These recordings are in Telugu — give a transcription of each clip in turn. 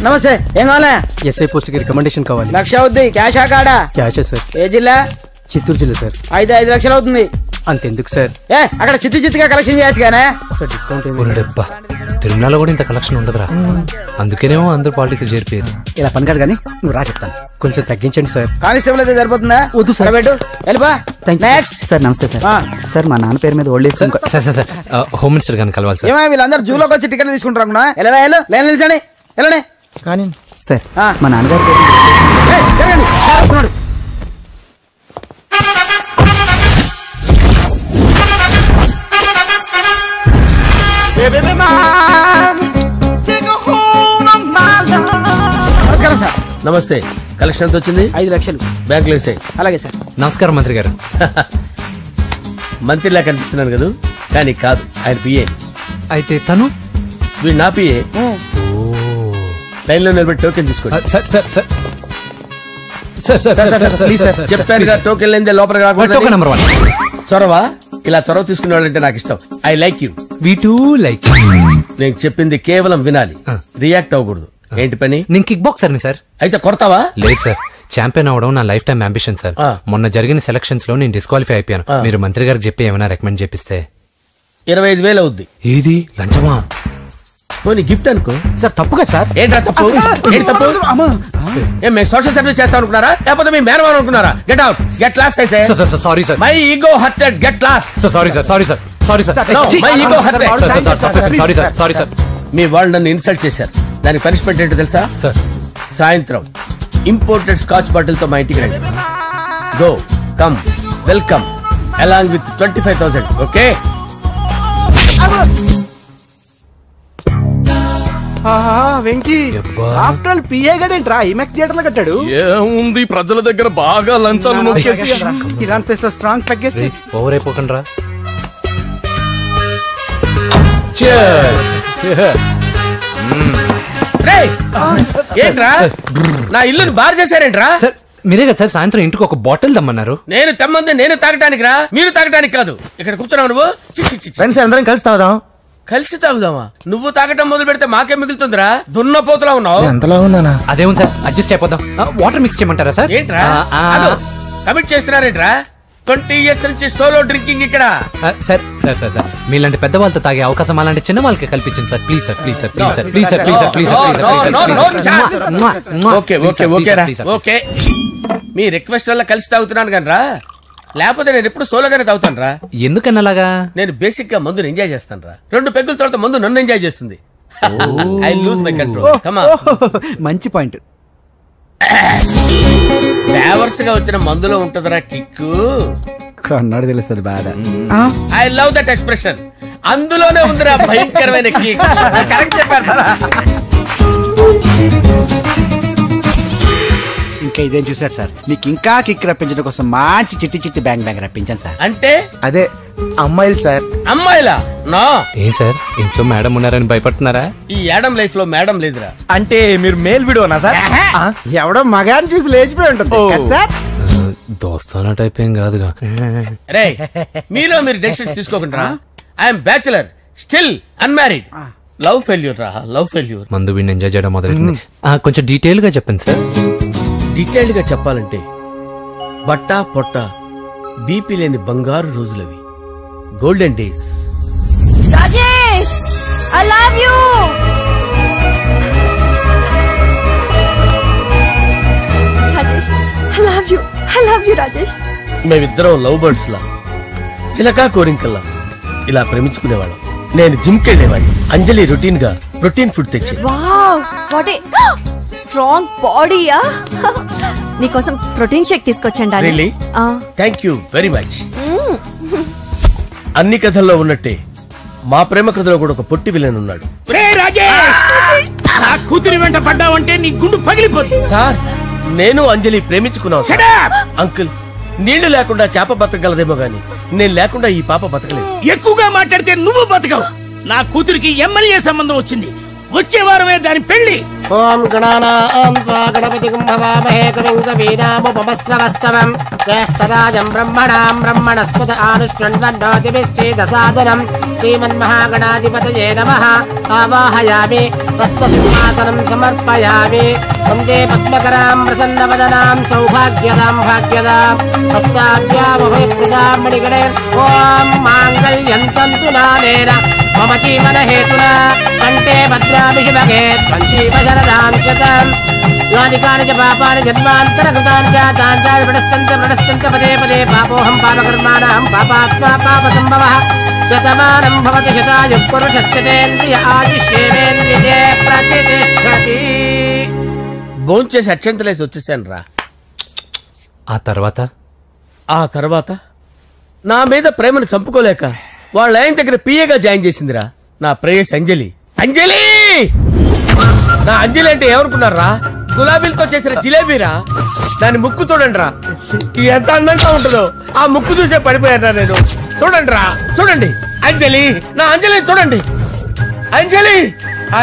నమస్తే. ఏం కావాలా? ఎస్ఐ పోస్ట్ కి రికమెండేషన్ కావాలి. 1,00,000 అవుద్ది. క్యాషా కాడా? క్యాషే సార్. ఏ జిల్లా? చిత్తూరు జిల్లా సార్. అయితే 5 లక్షలు అవుతుంది. అంతెందుకు సార్? అక్కడ చిత్తుగా కలెక్షన్ చేయొచ్చు కానీ సార్ డిస్కౌంట్ తిరుమలలో కూడా ఇంత కలెక్షన్ ఉండదురా. అందుకేనేమో అందరూ పాలిటిక్స్ చేరిపోయారు. ఇలా పని కాదు కానీ నువ్వు రా చెప్తాను. కొంచెం తగ్గించండి సార్. కానిస్టేబుల్ అయితే సరిపోతుందా? వద్దు సార్. పెట్టు వెళ్ళిపా. Next sir. నమస్తే సార్. సార్ మా నాన్న పేరు మీద old age sir home minister గారిని కలవాలి సార్. ఏమో వీళ్ళందరూ జూలోకి వచ్చి టికెట్ తీసుకుంటారు. లైన్ నిలిచండి. వెళ్ళండి. కానీ సార్ మా నాన్నగారి పేరు వస్తున్నాడు. నమస్కారం సార్. నమస్తే. కలెక్షన్ ఎంత వచ్చింది? 5 లక్షలు. బ్యాంకులో వేసాయి. అలాగే సార్. నమస్కారం మంత్రి గారు. మంత్రిలా కనిపిస్తున్నాను కదా, కానీ కాదు, ఆయన పిఏ. అయితే తను వీడు నా పిఏ. లైన్ లో నిలబెట్టి టోకెన్ తీసుకోండి. చెప్పాను కదా, టోకెన్ లేదే లోపలికి రాకూడదు. నెంబర్ 1 చొరవ. ఇలా చొరవ తీసుకునే వాళ్ళంటే నాకు ఇష్టం. I like you. We two like. నేను చెప్పింది కేవలం వినాలి, రియాక్ట్ అవ్వకూడదు. ఏంటి పని? నేను కిక్ బాక్సర్ని సార్. అయితే కొడతావా? లేదు సార్, ఛాంపియన్ అవడం నా లైఫ్ టైం అంబిషన్ సార్. మొన్న జరిగిన సెలక్షన్స్ లో నేను డిస్క్వాలిఫై అయిపోయాను. మీరు మంత్రి గారికి చెప్పి ఏమైనా రికమెండ్ చేపిస్తే. 25,000 అవుద్ది. ఏది లంచమా? పోనీ గిఫ్ట్ అనుకో సార్. తప్పు కదా సార్? ఏంట్రా తప్పు? ఏంటి తప్పు? మేము సోషల్ సర్వీస్ చేస్తాం అనుకున్నారా, లేకపోతే మీ మేనమాన్ అనుకున్నారా? Get out, get lost. అయితే sorry sir, my ego hurted, get lost. Sorry sir, sorry sir, sorry sir, my ego hurted. Sorry sir, sorry sir. మీ వాళ్ళు నన్ను ఇన్సల్ట్ చేశారు. దానికి పనిష్మెంట్ ఏంటో తెలుసా? సార్ సాయంత్రం ఇంపోర్టెడ్ స్కాచ్ బాటిల్ తో మా ఇంటికి రండి. Go come welcome along with 25,000. Okay? Venky after all PA గడేంట్రా ఇమెక్స్ థియేటర్ లో కట్టాడు. ఏముంది, ప్రజల దగ్గర బాగా లంచాలు నొక్కేసి ఇరాన్ ప్లేస్ లో స్ట్రాంగ్ తగ్గేస్తే ఓవర్ అయిపోకండి రా. ఏంట్రా నా ఇల్లుని బార్ చేశారేంట్రా? సార్ మీరే కదా సార్ సాయంత్రం ఇంటికి ఒక బాటిల్ దమ్మన్నారు. నేను తెమ్మంది నేను తాగటానికి రా, మీరు తాగటానికి కాదు. ఇక్కడ కూర్చున్నావు నువ్వు. ఫ్రెండ్స్ అందరం కలిసి తాగుదాం. కలిసి తాగుదామా? నువ్వు తాగటం మొదలు పెడితే మాకే మిగులుతుందిరా. దున్నపోతులా ఉన్నావు. ఎంతలా ఉన్నానా? అదేమో సార్ అడ్జస్ట్ అయిపోదాం. వాటర్ మిక్స్ చేయమంటారా సార్? ఏంట్రా కమిట్ చేస్తున్నారేంట్రా? 20 years నుంచి సోలో డ్రింకింగ్ ఇక్కడ. సార్ సార్ సార్ సార్ మీలాంటి పెద్ద వాళ్ళతో తాగే అవకాశం అలాంటి చిన్న వాళ్ళకి కల్పించండి sir. Please sir, please sir, please sir, please sir, please sir, please sir. Okay okay okay okay. Me request వల్ల కలిసి తాగుతున్నాను కానీ రా, లేకపోతే నేను ఎప్పుడు సోలోగానే తాగుతాను రా. ఎందుకన్నా అలాగా? నేను బేసిక్ గా మందుని ఎంజాయ్ చేస్తాను రా. 2 పెగ్గుల తర్వాత మందు నన్ను ఎంజాయ్ చేస్తుంది. I lose my control. Come on. మంచి పాయింట్. ఫ్లేవర్స్ గా వచ్చిన మందులో ఉంటదరా కిక్కు. కన్నాడు తెలుస్తుంది బాధ. I love that expression. అందులోనే ఉందిరా భయంకరమైన కిక్. కరెక్ట్ చెప్పారు సార్. ఇంకా ఇదేం చూసారు సార్? మీకు ఇంకా కిక్ రప్పించడం కోసం మంచి చిట్టి చిట్టి బ్యాంగ్ బ్యాంగ్ రప్పించాను సార్. అంటే అదే అమ్మాయిలు సార్. అమ్మాయిలా? నా ఏం సార్ ఇంట్లో మేడం ఉన్నారని భయపడుతున్నారా? ఈ యాడమ్ లైఫ్ లో మేడం లేదురా. అంటే మీరు మేల్ విడోనా సార్? ఎవడో మగాన్ని చూసి లేచిపోయి ఉంటుంది సార్. దోస్తానా టైప్ ఏం కాదుగా. రే మీలో మీరు డెసిషన్స్ తీసుకోకుండా. I'm bachelor, still unmarried. Love failure రా, లవ్ ఫెయిల్యూర్. మందు వీడిని ఎంజాయ్ చేయడం మొదలైంది. కొంచెం డీటెయిల్ గా చెప్పండి సార్. డీటెయిల్డ్ గా చెప్పాలంటే బట్టా పొట్ట బీపీ లేని బంగారు రోజులవి, golden days. Rajesh I love you. Rajesh I love you, I love you Rajesh. మేమిద్దరం లవ్ బర్డ్స్ లా, చిలకా కోరింకల్లా ఇలా ప్రేమించుకునేవాళ్ళం. నేను జిమ్ కెళ్ళేవాడిని. అంజలి రొటీన్ గా ప్రోటీన్ ఫుడ్ తెచ్చి. వావ్ వాట్ ఏ స్ట్రాంగ్ బాడీయా. నీకోసం ప్రోటీన్ షేక్ తీసుకొచ్చండి. Really? Thank you very much. అన్ని కథల్లో ఉన్నట్టే మా ప్రేమ కథలో కూడా ఒక పొట్టి విలన్ ఉన్నాడు. కూతురి వెంట పడ్డావంటే నీ గుండు పగిలిపోతుంది. సార్ నేను అంజలి ప్రేమించుకున్నాను. అంకుల్ నీళ్లు లేకుండా చేప బతకగలదేమో గాని నేను లేకుండా ఈ పాప బతకలేదు. ఎక్కువగా మాట్లాడితే నువ్వు బతకవు. నా కూతురికి ఎమ్మెల్యే సంబంధం వచ్చింది. వచ్చే వారమే దాని పెళ్లి. ఓం గణానాం త్వా గణపతిం భవామహే కవిం కవీనాముపమస్రవస్తవం జ్యేష్ఠరాజం బ్రహ్మణాం బ్రహ్మణస్పద ఆనుష్ణ్వన్నోతిభిశ్చేదసాదనం శ్రీమన్మహాగణాధిపతయే నమః ఆవాహయామి రత్నసింహాసనం సమర్పయామి వందే పద్మకరాం ప్రసన్నవదనాం సౌభాగ్యదాం భాగ్యదాం హస్తాభ్యామభయప్రదాం మణిగణే ఓం మాంగళ్యం తంతునానేన మమ జీవన హేతునా కంఠే భద్రాభిషుభగే సంజీవశరదాం శతం యాని కాని చ పాపాని జన్మాంతరకృతాని జాతాని ప్రణశ్యంత పదే పదే పాపోహం పాపకర్మాణం పాపాత్మా పాపసంభవః శతమానం భవతి శతాయు పురుషస్యేంద్రియ ఆదిశేవేంద్రియే ప్రతిష్టతి. భోంచేసి అక్షంతలేసి వచ్చేసాను రా. ఆ తర్వాత నా మీద ప్రేమను చంపుకోలేక వాళ్ళ ఆయన దగ్గర పిఏగా జాయిన్ చేసిందిరా నా ప్రేయస్ అంజలి. అంజలి నా అంజలి అంటే ఏమనుకున్నారా? గులాబీలతో చేసిన జిలేబీరా. దాని ముక్కు చూడండి రా, ఎంత అందంగా ఉంటుందో. ఆ ముక్కు చూసే పడిపోయారా నేను. చూడండి రా, చూడండి అంజలి, నా అంజలి చూడండి. Anjali,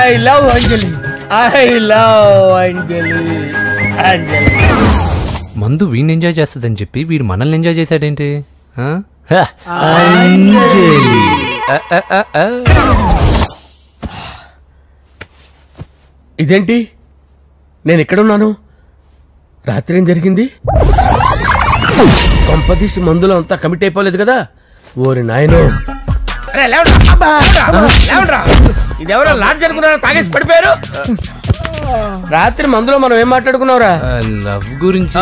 I love Anjali, I love Anjali. Anjali మందు వీడిని ఎంజాయ్ చేస్తుందని చెప్పి వీడు మనల్ని ఎంజాయ్ చేశాడేంటి? ఇదేంటి, నేను ఎక్కడున్నాను? రాత్రి ఏం జరిగింది? కొంపదీసి మందులో అంతా కమిట్ అయిపోలేదు కదా? ఓరి నాయనో, ఇదెవరో లాడ్జ్ అనుకున్నారా? తాగేసి పడిపోయారు. రాత్రి మందులో మనం ఏం మాట్లాడుకున్నావురా? లవ్ గురించి.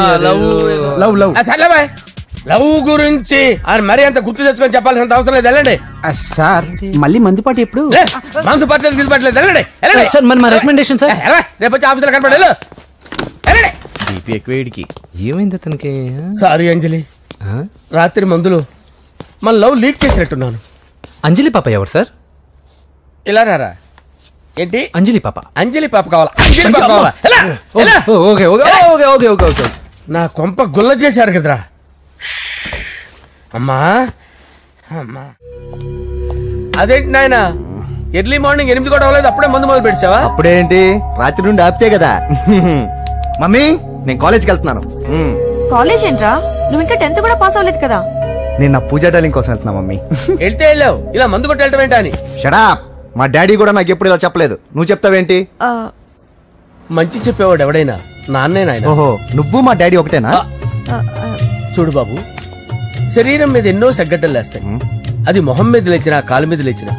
లవ్ గురించి అని మరీ అంత గుర్తు తెచ్చుకొని చెప్పాల్సినంత అవసరం లేదు. వెళ్ళండి సార్. మళ్ళీ మందుపాటి ఎప్పుడు? మందు పట్టలేదు, గిల్లు పట్టలేదు. వెళ్ళండి సార్, మన రికమెండేషన్ సార్. రేపు వచ్చి ఆఫీసులో కనపడి ఎక్కువేడికి. ఏమైంది అతనికి? సారీ అంజలి, రాత్రి మందులో మన లవ్ లీక్ చేసినట్టున్నాను. అంజలి పాప ఎవరు సార్? ఇలా రారా. ఏంటి అంజలి పాప? అంజలి పాప కావాలా? అంజలి పాప కావాలా? Okay okay okay okay okay. నా కొంప గుల్ల చేశారు కదరా. అమ్మా అమ్మా, అదేంటి నాయన, ఎర్లీ మార్నింగ్ 8 కూడా అవ్వలేదు, అప్పుడే మందు మొదలు పెడిచావా? అప్పుడేంటి, రాత్రి నుండి ఆపితే కదా. మమ్మీ, నేను కాలేజ్కి వెళ్తున్నాను. కాలేజ్ ఏంట్రా? నువ్వు ఇంకా 10th కూడా పాస్ అవ్వలేదు కదా. నేను నా పూజా డాలింగ్ కోసం వెళ్తున్నా మమ్మీ. వెళ్తే వెళ్ళావు, ఇలా మందు కొట్టి వెళ్ళటం ఏంటా అని. షడా, మా డాడీ కూడా నాకు ఎప్పుడు ఇలా చెప్పలేదు. నువ్వు చెప్తావేంటి? మంచి చెప్పేవాడు ఎవడైనా నాన్నే నాయన. ఓహో, నువ్వు మా డాడీ ఒకటేనా? చూడు బాబు, శరీరం మీద ఎన్నో సగ్గడ్డలు లేస్తాయి. అది మొహం మీద లేచినా కాలు మీద లేచినా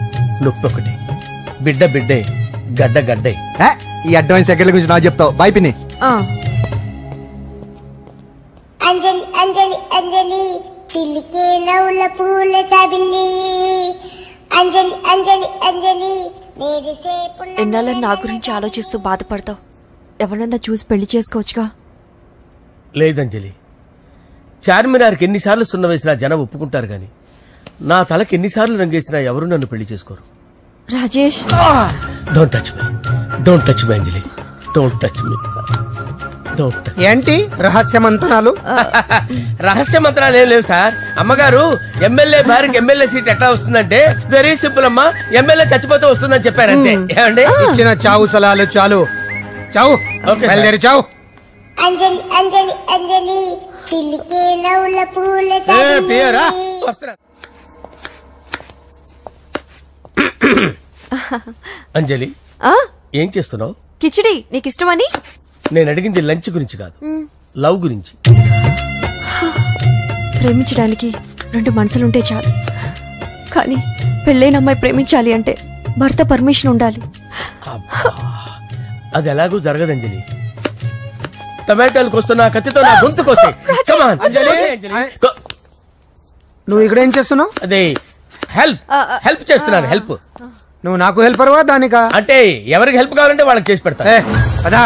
నొప్పి ఒకటి. బిడ్డ బిడ్డే, గడ్డ గడ్డే. ఈ అడ్వాన్స్ సెకండ్ల గురించి నాకు చెప్తావు. బాయ్ పిన్ని. అంజలి అంజలి అంజలి పిల్లికే నవ్వుల పూల తబిల్లి. అంజలి అంజలి అంజలి ఎన్నాళ్ళని నా గురించి ఆలోచిస్తూ బాధపడతావు? ఎవరన్నా చూసి పెళ్లి చేసుకోవచ్చుగా. లేదంజలి, చార్మినార్కి ఎన్నిసార్లు సున్న వేసినా జనం ఒప్పుకుంటారు గాని నా తలకి ఎన్నిసార్లు రంగేసినా ఎవరు నన్ను పెళ్లి చేసుకోరు. Rajesh, don't touch me, don't touch me Anjali, don't touch me. ఏంటి రహస్య మంత్రాలు? రహస్య మంత్రాలు ఏం లేవు సార్. అమ్మగారు ఎమ్మెల్యే భార్యకి ఎమ్మెల్యే సీట్ ఎట్లా వస్తుందంటే వెరీ సింపుల్ అమ్మా, ఎమ్మెల్యే చచ్చిపోతే వస్తుందని చెప్పారంతే. ఏమండి, ఇచ్చిన చావు సలాలు చాలు. చావు, బయలుదేరి చావు. అంజలి అంజలి అంజలి పిల్లికే నవ్వుల పూల తబిల్లి. అంజలి, ఏం చేస్తున్నావు? కిచిడి నీకు ఇష్టమని. నేను అడిగింది లంచ్ గురించి కాదు, లవ్ గురించి. ప్రేమించడానికి 2 మనసులుంటే చాలు, కానీ పెళ్ళైన అమ్మాయి ప్రేమించాలి అంటే భర్త పర్మిషన్ ఉండాలి. అది ఎలాగూ జరగదంజలి. టమాటాలు కోస్తున్నా కత్తితో నా గొంతు కోసే. నువ్వు ఇక్కడ ఏం చేస్తున్నావు? అదే హెల్ప్ చేస్తున్నాను. హెల్ప్. నువ్వు నాకు హెల్పర్వా దానికా? అంటే ఎవరికి హెల్ప్ కావాలంటే వాళ్ళకి చేసి పెడతా. అదా,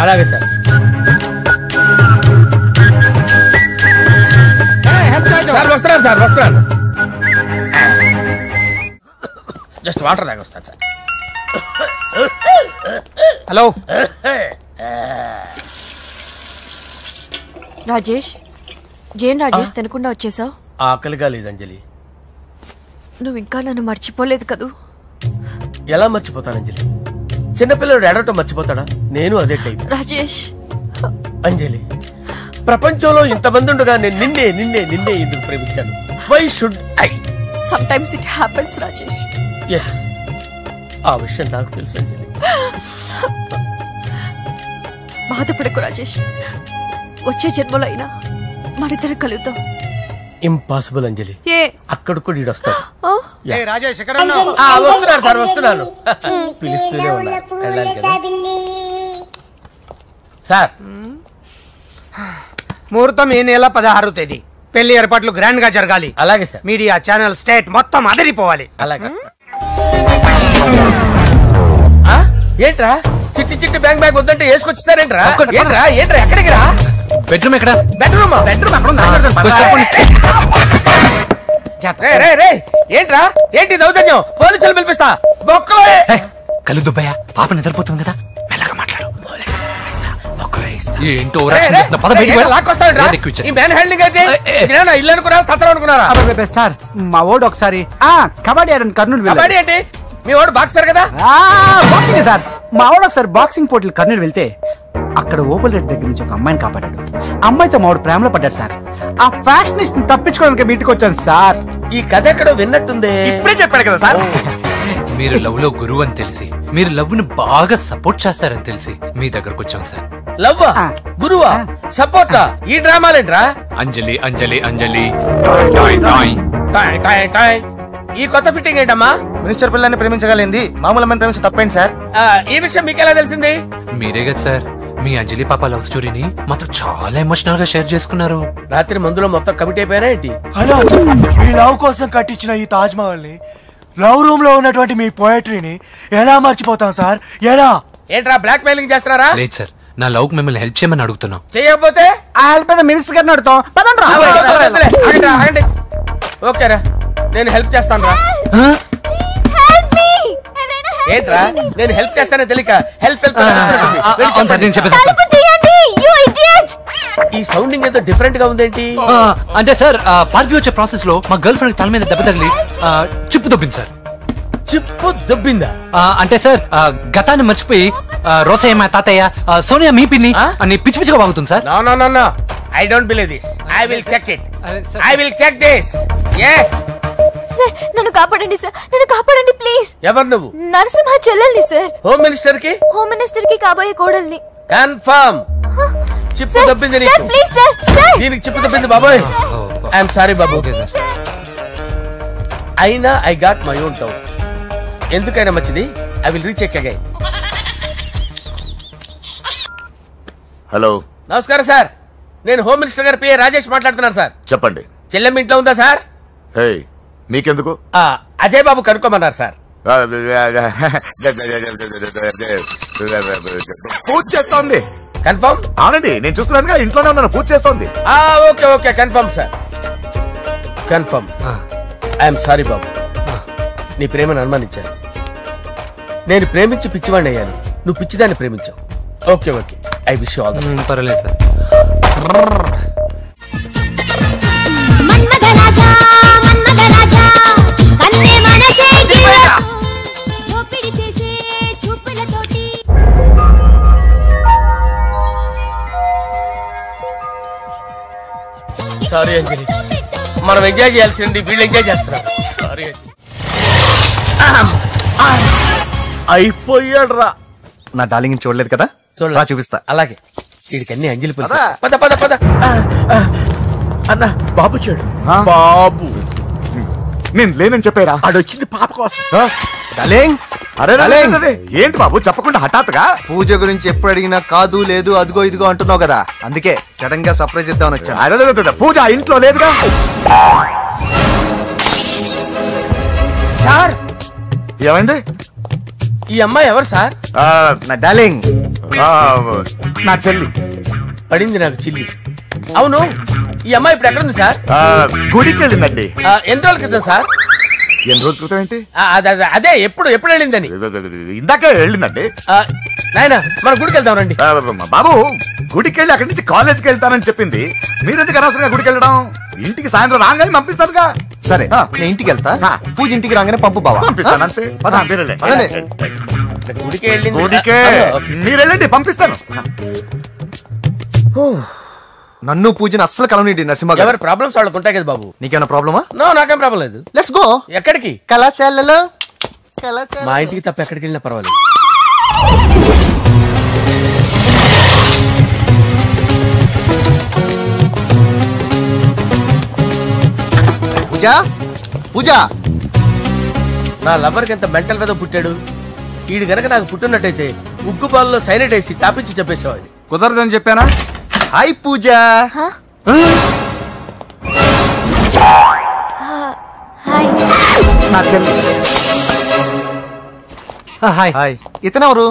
అలాగే సార్. వస్తున్నాను సార్, వస్తున్నాను. జస్ట్ వాటర్ తాగి వస్తాను సార్. హలో రాజేష్. ఏం రాజేష్ తినకుండా వచ్చేసావు? ఆకలిగా లేదు అంజలి. నువ్వు ఇంకా నన్ను మర్చిపోలేదు కదూ? ఎలా మర్చిపోతాను అంజలి? చిన్నపిల్లడు ఏడవటం మర్చిపోతాడా? నేను అదే టైప్. రాజేష్, అంజలి, ప్రపంచంలో ఇంతమంది ఉండగా నేను నిన్నే నిన్నే నిన్నే ఎందుకు ప్రేమించాను? Why should I? sometimes it happens Rajesh. Yes, ఆ విషయం నాకు తెలుసు అంజలి. బాధపడకు రాజేష్, వచ్చే జన్మలో అయినా మనిద్దరం కలుద్దాం. ఇంపాసిబుల్ అంజలి. ఏ అక్కడ కూడా ఈడు వస్తాడు. రాజేష్ ఎక్కడ వస్తున్నాను సార్, వస్తున్నాను. పిలుస్తూనే ఉన్నా, వెళ్ళాలి కదా సార్. ముహూర్తం ఈ నెల 16వ తేదీ. పెళ్లి ఏర్పాట్లు గ్రాండ్ గా జరగాలి. అలాగే సార్. మీడియా ఛానల్ స్టేట్ మొత్తం అదిరిపోవాలి. అలాగే. ఏంట్రా చిట్టి చిట్టి బ్యాంక్ బ్యాగ్ వద్దంటే వేసుకొచ్చేసారేంట్రా? ఏంట్రా ఏంట్రా ఎక్కడికి రా? బెడ్రూమ్ ఎక్కడ? బెడ్రూమ్ అక్కడ ఏంట్రా? ఏంటి దౌర్జన్యం? పోలీసులు పిలిపిస్తా. కళ్ళు దుబ్బయ్య, పాప నిద్రపోతుంది కదా, మెల్లగా మాట్లాడు. ఏంటో ఇల్లు అనుకున్నారా, సత్రం అనుకున్నారా? సార్ మా ఓడు ఒకసారి కబడ్డీ ఆడని కర్నూలు. కబడ్డీ ఏంటి? మీ వాడు బాక్సర్ కదా? Boxing sir. మా వాడు ఒకసారి బాక్సింగ్ పోటీలు కర్నూలు వెళ్తే అక్కడ ఓపెల్ రెడ్డి దగ్గర నుంచి ఒక అమ్మాయిని కాపాడాడు. అమ్మాయితో మావాడు ప్రేమలో పడ్డాడు సార్. ఆ ఫ్యాషనిస్ట్ తప్పించుకోవడానికి మీటికి వచ్చాను సార్. ఈ కథ ఎక్కడో విన్నట్టుంది. ఇప్పుడే చెప్పాడు కదా సార్. మీరు లవ్ లో గురువు అని తెలిసి, మీరు లవ్ ను బాగా సపోర్ట్ చేస్తారని తెలిసి మీ దగ్గరకు వచ్చాం సార్. లవ్వా, గురువా, సపోర్టా? ఈ డ్రామాలేంట్రా? అంజలి అంజలి అంజలి. ఈ కొత్త ఫిట్టింగ్ ఏంటమ్మా? మినిస్టర్ పిల్లల్ని ప్రేమించగలిగింది మామూలు అమ్మని ప్రేమించి తప్పేంటి సార్? ఈ విషయం మీకెలా తెలిసింది? మీరే కదా సార్ మీ అంజలి పాప లవ్ స్టోరీని మాతో చాలా ఎమోషనల్ గా షేర్ చేసుకున్నారు. రాత్రి మందులో మొత్తం కమిట్ అయిపోయారా ఏంటి? హలో, మీ లవ్ కోసం కట్టించిన ఈ తాజ్ మహల్ ని, లవ్ రూమ్ లో ఉన్నటువంటి మీ పోయట్రీని ఎలా మర్చిపోతాం సార్? ఎలా? ఏంట్రా బ్లాక్ మెయిలింగ్ చేస్తున్నారా? లేదు సార్, నా లవ్ కు మిమ్మల్ని హెల్ప్ చేయమని అడుగుతున్నాం. చేయకపోతే ఆ హెల్ప్ మినిస్టర్ గారిని అడుగుతాం. పదండి. ఓకేరా, నేను హెల్ప్ చేస్తాను రా. ఏంట్రా నేను హెల్ప్ చేస్తానే తెలియక హెల్ప్ ఈ సౌండింగ్ ఏదో డిఫరెంట్ గా ఉందేంటి? అంటే సార్ పార్టీ వచ్చే ప్రాసెస్ లో మా గర్ల్ ఫ్రెండ్ తల మీద దెబ్బ తగిలి చిప్పు దొబ్బింది సార్. చిప్పు దొబ్బిందా? అంటే సార్ గతాన్ని మర్చిపోయి రోసయ్య మా తాతయ్య, సోనియా మీ పిన్ని అని పిచ్చి పిచ్చిగా వాగుతుంది sir. No I don't believe this. I will check it. I will check this. Yes. Sir నన్ను కాపాడండి సార్, నన్ను కాపాడండి ప్లీజ్. ఎవరు నువ్వు? నరసింహ చెల్లెల్ని సార్. హోమ్ మినిస్టర్ కి? హోమ్ మినిస్టర్ కి కాబోయే కోడల్ని. కన్ఫర్మ్. చిప్పు దబ్బింది నీకు. Sir please sir. సార్ దీనికి చిప్పు దబ్బింది బాబాయ్. ఐ యామ్ సారీ బాబు. అయినా I got my own doubt. ఎందుకైనా మంచిది, I will recheck again. Hello, నమస్కారం సార్. నేను హోమ్ మినిస్టర్ గారి పిఏ రాజేష్ మాట్లాడుతున్నాను సార్. చెప్పండి. చెల్లెమ్మ ఇంట్లో ఉందా సార్? హే, మీకెందుకు? అజయ్ బాబు కనుక్కోమన్నారు సార్. పూజ చేస్తోంది. కన్ఫర్మ్? అవునండి, నేను చూస్తున్నానుగా, ఇంట్లోనే ఉన్నాను, పూజ చేస్తోంది. Okay confirm sir, confirm. I'm sorry బాబు, నీ ప్రేమను అనుమానించాను. నేను ప్రేమించి పిచ్చివాడిని అయ్యాను, నువ్వు పిచ్చిదాన్ని ప్రేమించావు. Okay I wish you all the best. పర్వాలేదు సార్. సారీ అంజలి, మనం ఎంజాయ్ చేయాల్సింది వీళ్ళు ఎంజాయ్ చేస్తున్నారు. సారీ అంజలి. అయిపోయాడు రా. నా డార్లింగ్ చూడలేదు కదా, చూడలా చూపిస్తా. అలాగే వీడికి అన్ని అంజలి పద పద. అన్న బాబు చూడు. బాబు నేను లేనని చెప్పారా? ఆడొచ్చింది పాప కోసం. డార్లింగ్, అరే ఏంటి బాబు చెప్పకుండా హఠాత్తుగా? పూజ గురించి ఎప్పుడు అడిగినా కాదు లేదు అదిగో ఇదిగో అంటున్నావు కదా, అందుకే సడన్ గా సర్ప్రైజ్ ఇద్దామని వచ్చాను. అదే పూజ ఇంట్లో లేదుగా సార్. ఏమైంది? ఈ అమ్మాయి ఎవరు సార్? నా డార్లింగ్, నా చెల్లి. పడింది నాకు చిల్లి. అవును, ఈ అమ్మాయి ఇప్పుడు ఎక్కడుంది సార్? గుడికి వెళ్ళిందండి. ఎన్ని రోజుల క్రితం సార్? ఎన్ని రోజుల క్రితం ఏంటి? అదే ఎప్పుడు వెళ్ళిందని. ఇందాకే వెళ్ళిందండి. నాయన మన గుడికి వెళ్దాం రండి. బాబు గుడికి వెళ్ళి అక్కడి నుంచి కాలేజ్కి వెళ్తానని చెప్పింది. మీరెందుకు అనవసరంగా గుడికి వెళ్ళడం? ఇంటికి సాయంత్రం రాగానే పంపిస్తారుగా. సరే నేను ఇంటికి వెళ్తా, పూజ ఇంటికి రాగానే పంపు బావా. పంపిస్తాను అంతే. గుడికి వెళ్ళింది. గుడికే మీరు వెళ్ళండి, పంపిస్తాను. నన్ను పూజని అస్సలు కలవనిండి నరసింహ గారు. ఎవరి ప్రాబ్లమ్స్ వాళ్ళకు ఉంటాయి కదా బాబు. నీకేమైనా ప్రాబ్లమా? నో, నాకేం ప్రాబ్లం లేదు. Let's go. ఎక్కడికి? కళాశాలలో. మా ఇంటికి తప్ప ఎక్కడికి వెళ్ళినా పర్వాలేదు. పూజ పూజ, నా లవర్కి ఎంత మెంటల్ మీద పుట్టాడు. వీడు గనక నాకు పుట్టినట్టయితే ఉగ్గు పాలలో సైనట్ వేసి తాపించి చెప్పేసేవాడిని. కుదరదని చెప్పానా? హాయ్ పూజ. హాయ్. హాయ్. ఇతనెవరు?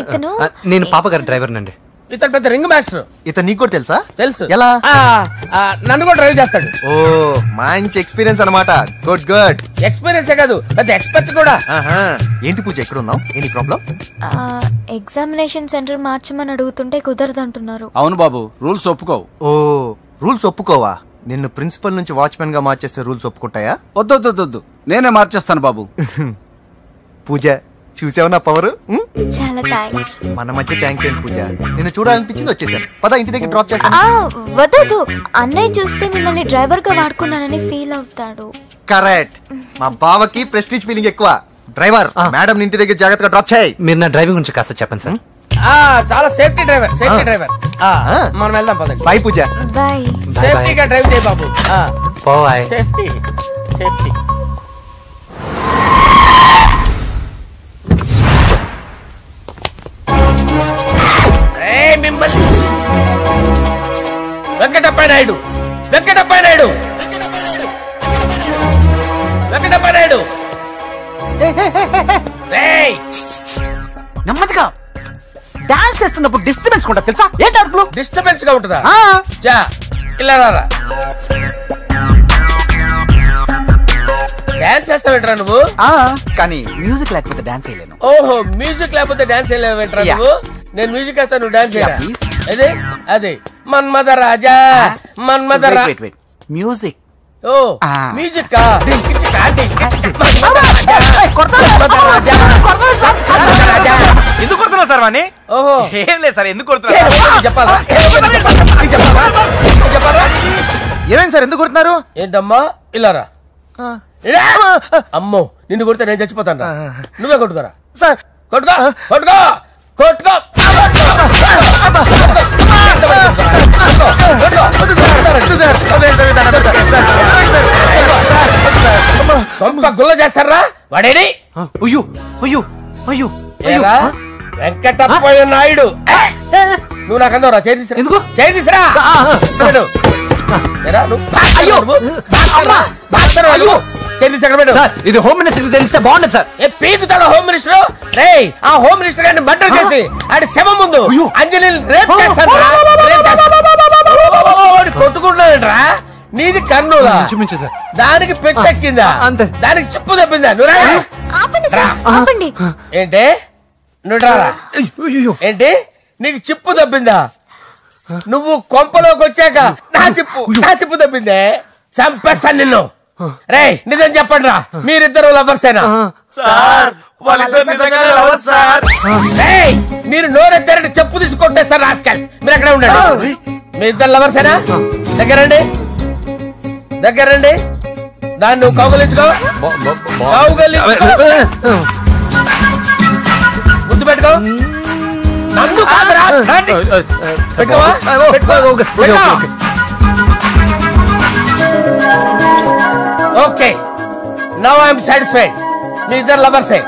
ఇతను నేను పాప గారి డ్రైవర్ నండి. ఇతను పెద్ద రింగ్ మాస్టర్. ఇతను నీకు కూడా తెలుసా? తెలుసు. ఎలా? నన్ను కూడా డ్రైవ్ చేస్తాడు. ఓ మంచి ఎక్స్పీరియన్స్ అన్నమాట. Good good. ఎక్స్పీరియన్సే కాదు, పెద్ద ఎక్స్పర్ట్ కూడా. ఏంటి పూజ ఎక్కడ ఉన్నావు? Any problem? ఎగ్జామినేషన్ సెంటర్ మార్చమని అడుగుతుంటే కుదరదంటున్నారు. అవును బాబు, రూల్స్ ఒప్పుకోవు. ఓ రూల్స్ ఒప్పుకోవా? నిన్ను ప్రిన్సిపల్ నుంచి వాచ్మెన్ గా మార్చేస్తే రూల్స్ ఒప్పుకుంటాయా? వద్దు, నేనే మార్చేస్తాను బాబు. పూజ చూసావు నా పవర్? చాలా థ్యాంక్స్. మన మధ్య థ్యాంక్స్ ఏంటి పూజ, నిన్ను చూడాలనిపించింది వచ్చేసాను. పద ఇంటి దగ్గర డ్రాప్ చేస్తాను. వద్దు, అన్నయ్య చూస్తే మిమ్మల్ని డ్రైవర్ గా వాడుకున్నానని ఫీల్ అవుతాడు. కరెక్ట్. మా బావకి ప్రెస్టీజ్ ఫీలింగ్ ఎక్కువ. డ్రైవర్, మేడం ఇంటి దగ్గర జాగ్రత్తగా డ్రాప్ చేయి. మీరు నా డ్రైవింగ్ గురించి కాస్త చెప్పండి సార్. చాలా సేఫ్టీ డ్రైవర్. మనం వెళ్దాం పదండి. బై పూజ. బాయ్. సేఫ్టీగా డ్రైవ్ చేయి బాబు. బాయ్. సేఫ్టీ. మిమ్మల్ని వెంకటప్ప నాయుడు నెమ్మదిగా డాన్స్ చేస్తున్నప్పుడు డిస్టర్బెన్స్ కూడా తెలుసా? ఏంటి అరుపులు? డిస్టర్బెన్స్ గా ఉంటుందా? ఇలా రారా. డాన్స్ చేస్తావేంట్రా నువ్వు? కానీ మ్యూజిక్ లేకపోతే డాన్స్ చేయలేను. ఓహో, మ్యూజిక్ లేకపోతే డాన్స్ చేయలేవేంట్రా నువ్వు? నేను మ్యూజిక్ వేస్తా, నువ్వు డాన్స్ చేయరా? అదే మన్మథ రాజా. మ్యూజిక్. ఓ మ్యూజిక్. ఎందుకు కొడుతున్నావు సార్ వాణ్ణి? ఓహో, ఏం లేదు సార్, ఎందుకు కొడుతున్నారు చెప్పాలా? ఏమేం సార్, ఎందుకు కొడుతున్నారు? ఏంటమ్మా ఇలారా. అమ్మో, నిన్ను కొడితే నేను చచ్చిపోతాను. నువ్వే కొట్టుకోరా సార్. కొట్టుకో. గుల్ల చేస్తారా వాడేడి? వెంకటప్పయ్య నాయుడు. నువ్వు నాకు అందవరా? చేయి తీసురా. ఎందుకు చేయి తీసురా? ఇది హోమ్ మినిస్టర్ తెలిస్తే బాగుండదు సార్. పీకుతాడు హోమ్ మినిస్టర్. ఆ హోమ్ మినిస్టర్ గారిని మర్డర్ చేసి ఆడి శవం ముందు అంజలి రేప్ చేస్తాను. కొట్టుకుంటున్నాడంట్రా. నీది కర్నూలా? దానికి పెచ్చెక్కిందా? దానికి చిప్పు తప్పిందా? ఏంటి నువ్వు రారా? ఏంటి నీకు చిప్పు తప్పిందా? నువ్వు కొంపలోకి వచ్చాక నా చిప్పు తప్పిందే. చంపేస్తాను నిన్ను. రేయ్ నిజం చెప్పండి రా, మీరిద్దరు లవర్సేనా? మీరు నోరెత్తారంటే చెప్పు తీసి కొట్టేస్తారు రాస్కల్స్. మీరు ఎక్కడ ఉండండి. మీ ఇద్దరు లవర్సేనా? దగ్గరండి. దాన్ని నువ్వు కౌగలించుకో. ముద్దు పెట్టుకో. నన్ను కాదురా. పెట్టుకోవా? Okay, now I'm satisfied. మీ ఇద్దరు లవర్సే,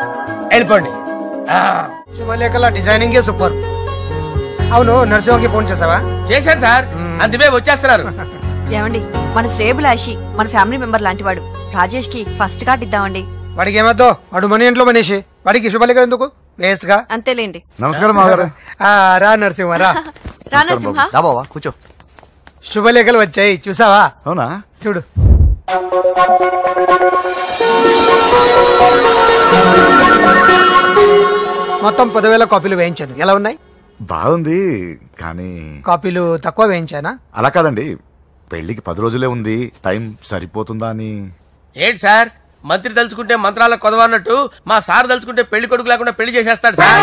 వెళ్ళిపోండి. శుభలేఖల డిజైనింగ్ సూపర్. అవును, నర్సింహకి ఫోన్ చేసావా? చేశాను సార్, అందుకే వచ్చేస్తున్నారు. ఏమండి, మన శ్రేయబులాషి మన ఫ్యామిలీ మెంబర్ లాంటి వాడు. రాజేష్ కి ఫస్ట్ కార్డ్ ఇద్దామండి. వాడికి ఏమద్దో, వాడు మన ఇంట్లో మనిషి. వాడికి శుభలేఖ ఎందుకు? వేస్ట్ గా. అంతేలేండి. నమస్కారం మాగారు. రా నరసింహ రా. రా నరసింహ. బావా కూర్చో. శుభలేఖలు వచ్చాయి, చూసావా? అవునా? చూడు. మొత్తం 10,000 కాపీలు వేయించాను. ఎలా ఉన్నాయి? బాగుంది, కానీ కాపీలు తక్కువ వేయించానా? అలా కాదండి, పెళ్లికి 10 రోజులే ఉంది, టైం సరిపోతుందా అని. ఏంటి సార్ మంత్రి తలుచుకుంటే మంత్రాలకు కొదవన్నట్టు మా సార్ తలుచుకుంటే పెళ్లి కొడుకు లేకుండా పెళ్లి చేసేస్తాడు సార్.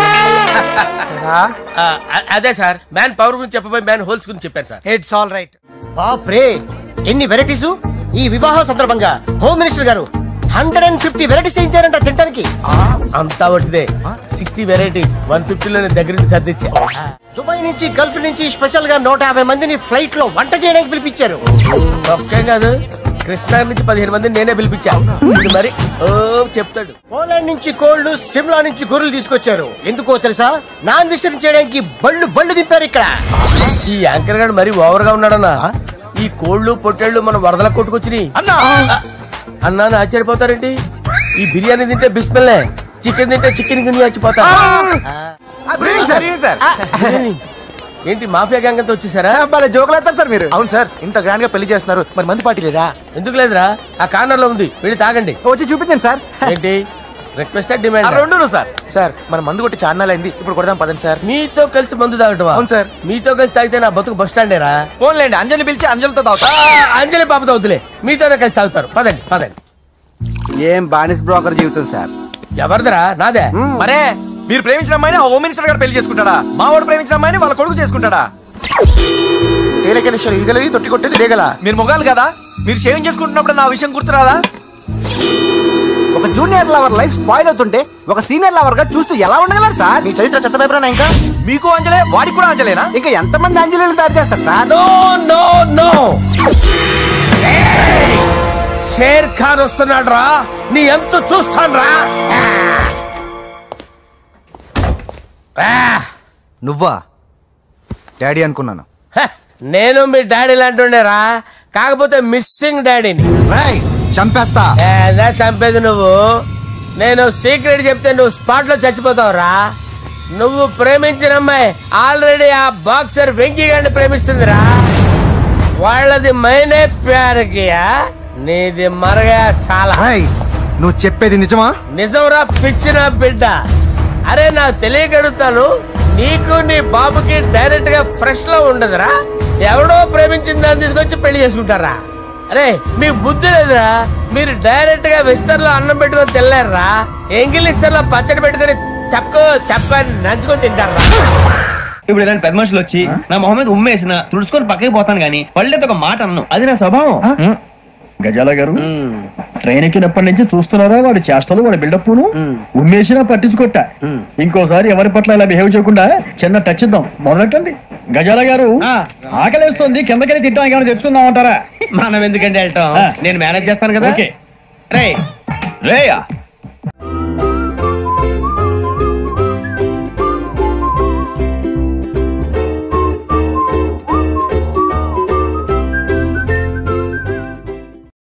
అదే సార్ మ్యాన్ పవర్ గురించి చెప్పబోయి మ్యాన్ హోల్స్ గురించి చెప్పాను సార్. It's all right. బాప్రే ఎన్ని వెరైటీస్! ఈ వివాహ సందర్భంగా హోమ్ మినిస్టర్ గారు 150 వెరైటీస్ ఇచ్చారంట తినడానికి. అంతా ఒకటిదే 60 వెరైటీస్ 150లోనే దగ్గర నుంచి సర్దిచ్చా. దుబాయ్ నుంచి గల్ఫ్ నుంచి స్పెషల్ గా 150 మందిని ఫ్లైట్ లో వంట చేయడానికి పిలిపించారు. ఒక్కేం కాదు కృష్ణా నుంచి 15 మందిని నేనే పిలిపించాను. ఇది మరి ఓ చెప్తాడు. పోలాండ్ నుంచి కోళ్లు, సిమ్లా నుంచి గొర్రెలు తీసుకొచ్చారు. ఎందుకో తెలుసా? నాన్ వెజిటేరియన్ చేయడానికి బళ్ళు దింపారు ఇక్కడ. ఈ యాంకర్ గారు మరి ఓవర్ గా ఉన్నాడన్నా. ఈ కోళ్లు పొట్టేళ్లు మన వరదల కొట్టుకొచ్చినాయి అన్నా ఆశ్చర్యపోతారేంటి? ఈ బిర్యానీ తింటే బిస్మిల్లే, చికెన్ తింటే చికెన్ గిన్నె వచ్చిపోతా. ఏంటి మాఫియా గ్యాంగ్ అంతా వచ్చేసారా? జోకులు వేస్తారు సార్ మీరు. అవును సార్, ఇంత గ్రాండ్ గా పెళ్లి చేస్తున్నారు, మరి మంది పార్టీ లేదా? ఎందుకు లేదురా, ఆ కార్నర్ లో ఉంది, వెళ్ళి తాగండి. వచ్చి చూపించండి సార్. ఏంటి రిక్వెస్ట్ డిమాండ్? రెండు సార్. సార్ మన మందు కొట్టి చాన్నాలు అయింది, ఇప్పుడు కొడదాం పదండి సార్. మీతో కలిసి మందు తాగటం? అవును సార్. మీతో కలిసి తాగితే నా బతుకు బస్ స్టాండేరా? ఫోన్లేండి, అంజలి పిలిచి అంజలితో తాగుతా. అంజలి పాప తాగుతులే, మీతోనే కలిసి తాగుతారు. పదండి పదండి. ఏం బానిస్ బ్రోకర్ జీవితం సార్. ఎవరిదరా? నాదే. మరే మీరు ప్రేమించిన అమ్మాయిని హోమ్ మినిస్టర్ గారు పెళ్లి చేసుకుంటాడా? మా వాడు ప్రేమించిన అమ్మాయిని వాళ్ళ కొడుకు చేసుకుంటాడా? ఈగలది తొట్టి కొట్టేది రేగల. మీరు మొగాలు కదా, మీరు షేవింగ్ చేసుకుంటున్నప్పుడు నా విషయం గుర్తురాదా? ఒక జూనియర్ లవర్ లైఫ్ స్పాయిల్ అవుతుంటే ఒక సీనియర్ లవర్ గా చూస్తూ ఎలా ఉండగలరు సార్? మీ చరిత్ర చెత్త పేపర్. ఇంకా మీకు అంజలే, వాడికి కూడా అంజలేనా? ఇంకా ఎంతమంది అంజలీలు తయారు చేస్తారు sir? No no no, Sher Khan వస్తున్నాడు రా, నీ ఎంత చూస్తాను రా. నువ్వా? డాడీ అనుకున్నాను. నేను మీ డాడీ లాంటి కాకపోతే మిస్సింగ్ డాడీని. చంపేస్తా. చంపేది నువ్వు. నేను సీక్రెట్ చెప్తే నువ్వు స్పాట్ లో చచ్చిపోతావురా. నువ్వు ప్రేమించిన అమ్మాయి ఆల్రెడీ ఆ బాక్సర్ వెంకీ గారిని ప్రేమిస్తుందిరా. వాళ్ళది మైనే ప్యార్ కియా, నీది మరగా సాలా. నువ్వు చెప్పేది నిజమా? నిజంరా పిచ్చిన బిడ్డ. అరే నాకు తెలియగడుగుతాను, నీకు నీ బాబుకి డైరెక్ట్ గా ఫ్రెష్ లో ఉండదురా. ఎవడో ప్రేమించిన దాన్ని తీసుకొచ్చి పెళ్లి చేసుకుంటారా? అరే మీకు బుద్ధి లేదురా. మీరు డైరెక్ట్ గా విస్తర్లో అన్నం పెట్టుకొని తినలేరురా. ఎంగిల్ ఇస్తర్లో పచ్చడి పెట్టుకొని తప్పని నంచుకొని తింటారా? ఇప్పుడు ఇలాంటి పెద్ద మనుషులు వచ్చి నా మొహం మీద ఉమ్మేసిన తుడుచుకొని పక్కకి పోతాను గానీ పళ్ళేతో ఒక మాట అన్ను, అది నా స్వభావం. గజాల గారు ట్రైన్ ఎక్కినప్పటి నుంచి చూస్తున్నారా వాడి చేష్టలు, వాడి బిల్డప్ ఉమ్మేసినా పట్టించుకోట. ఇంకోసారి ఎవరి పట్ల ఇలా బిహేవ్ చేయకుండా చిన్న టచ్ ఇద్దాం, మొదలెట్టండి. గజాల గారు ఆకలేస్తుంది, కిందకెళ్ళి తిట్టడానికి ఏమైనా తెచ్చుకుందాం అంటారా? మనం ఎందుకంటే వెళ్తాం, నేను మేనేజ్ చేస్తాను కదా. ఓకే రే రేయా